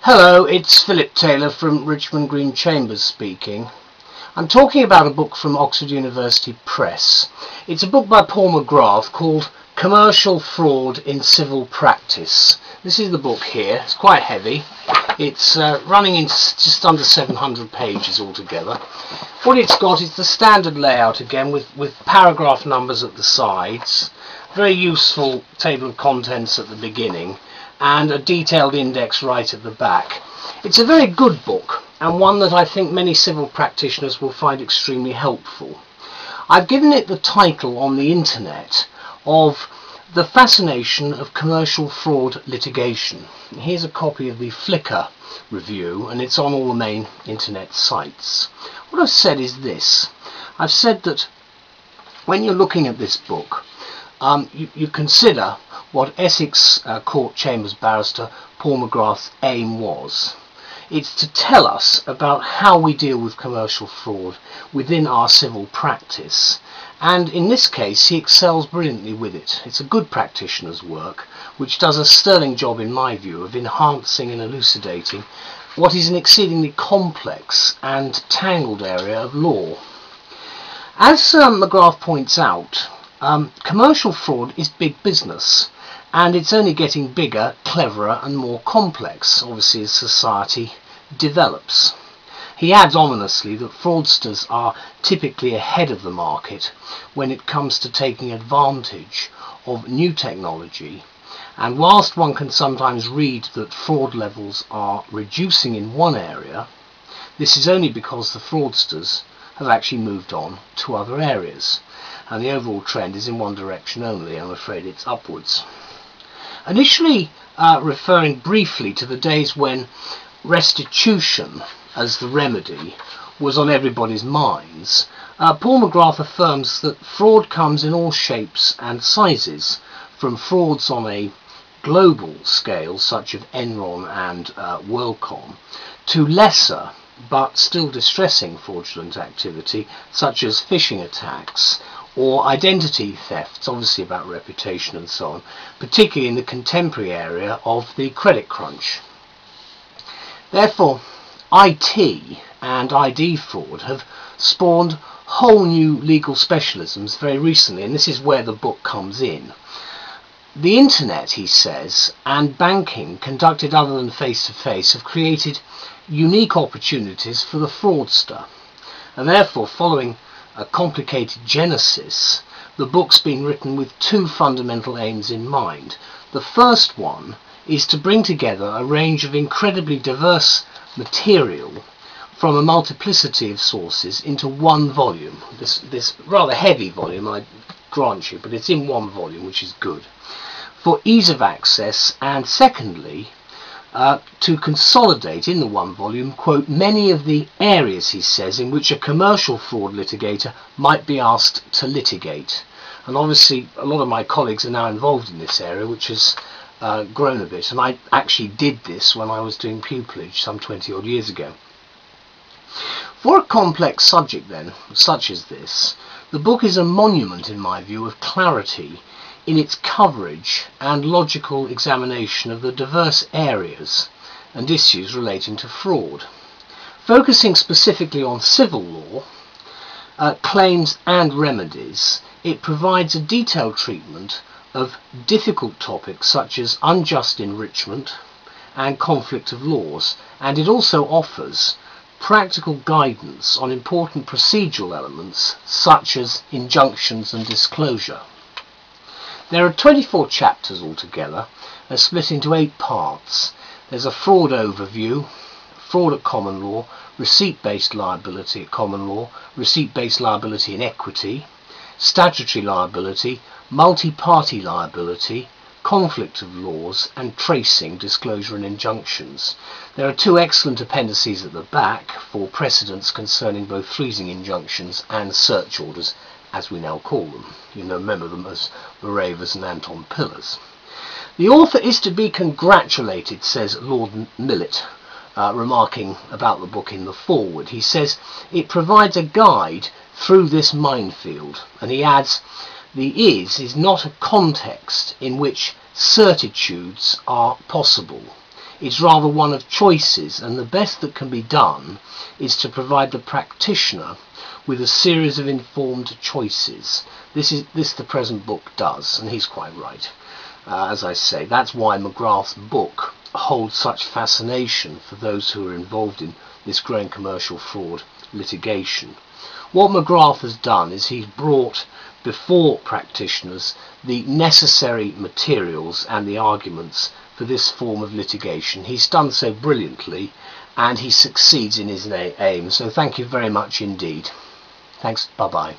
Hello, it's Phillip Taylor from Richmond Green Chambers speaking. I'm talking about a book from Oxford University Press. It's a book by Paul McGrath called Commercial Fraud in Civil Practice. This is the book here. It's quite heavy. It's running into just under 700 pages altogether. What it's got is the standard layout again with paragraph numbers at the sides, very useful table of contents at the beginning, and a detailed index right at the back. It's a very good book, and one that I think many civil practitioners will find extremely helpful. I've given it the title on the internet of The Fascination of Commercial Fraud Litigation. Here's a copy of the Flickr review, and it's on all the main internet sites. What I've said is this. I've said that when you're looking at this book, you consider what Essex Court Chambers barrister Paul McGrath's aim was. It's to tell us about how we deal with commercial fraud within our civil practice, and in this case he excels brilliantly with it. It's a good practitioner's work which does a sterling job in my view of enhancing and elucidating what is an exceedingly complex and tangled area of law. As McGrath points out, commercial fraud is big business, and it's only getting bigger, cleverer and more complex, obviously, as society develops. He adds ominously that fraudsters are typically ahead of the market when it comes to taking advantage of new technology, and whilst one can sometimes read that fraud levels are reducing in one area, this is only because the fraudsters have actually moved on to other areas, and the overall trend is in one direction only. I'm afraid it's upwards. Initially referring briefly to the days when restitution as the remedy was on everybody's minds, Paul McGrath affirms that fraud comes in all shapes and sizes, from frauds on a global scale such as Enron and WorldCom, to lesser but still distressing fraudulent activity such as phishing attacks or identity thefts, obviously about reputation and so on, particularly in the contemporary area of the credit crunch. Therefore, IT and ID fraud have spawned whole new legal specialisms very recently, and this is where the book comes in. The internet, he says, and banking conducted other than face-to-face have created unique opportunities for the fraudster, and therefore, following a complicated genesis, the book's been written with two fundamental aims in mind. The first one is to bring together a range of incredibly diverse material from a multiplicity of sources into one volume. This rather heavy volume, I grant you, but it's in one volume, which is good, for ease of access, and secondly, to consolidate in the one volume, quote, many of the areas, he says, in which a commercial fraud litigator might be asked to litigate. And obviously a lot of my colleagues are now involved in this area, which has grown a bit, and I actually did this when I was doing pupillage some 20 odd years ago. For a complex subject then, such as this, the book is a monument in my view of clarity in its coverage and logical examination of the diverse areas and issues relating to fraud. Focusing specifically on civil law, claims and remedies, it provides a detailed treatment of difficult topics such as unjust enrichment and conflict of laws, and it also offers practical guidance on important procedural elements such as injunctions and disclosure. There are 24 chapters altogether. They're split into 8 parts. There's a fraud overview, fraud at common law, receipt-based liability at common law, receipt-based liability in equity, statutory liability, multi-party liability, conflict of laws, and tracing, disclosure and injunctions. There are 2 excellent appendices at the back for precedents concerning both freezing injunctions and search orders, as we now call them. You know, remember them as Moravers and Anton Pillars. The author is to be congratulated, says Lord Millet, remarking about the book in the foreword. He says it provides a guide through this minefield, and he adds, the is not a context in which certitudes are possible. It's rather one of choices, and the best that can be done is to provide the practitioner with a series of informed choices. This the present book does, and he's quite right. As I say, that's why McGrath's book holds such fascination for those who are involved in this growing commercial fraud litigation. What McGrath has done is he's brought before practitioners the necessary materials and the arguments for this form of litigation. He's done so brilliantly, and he succeeds in his aim. So thank you very much indeed. Thanks. Bye-bye.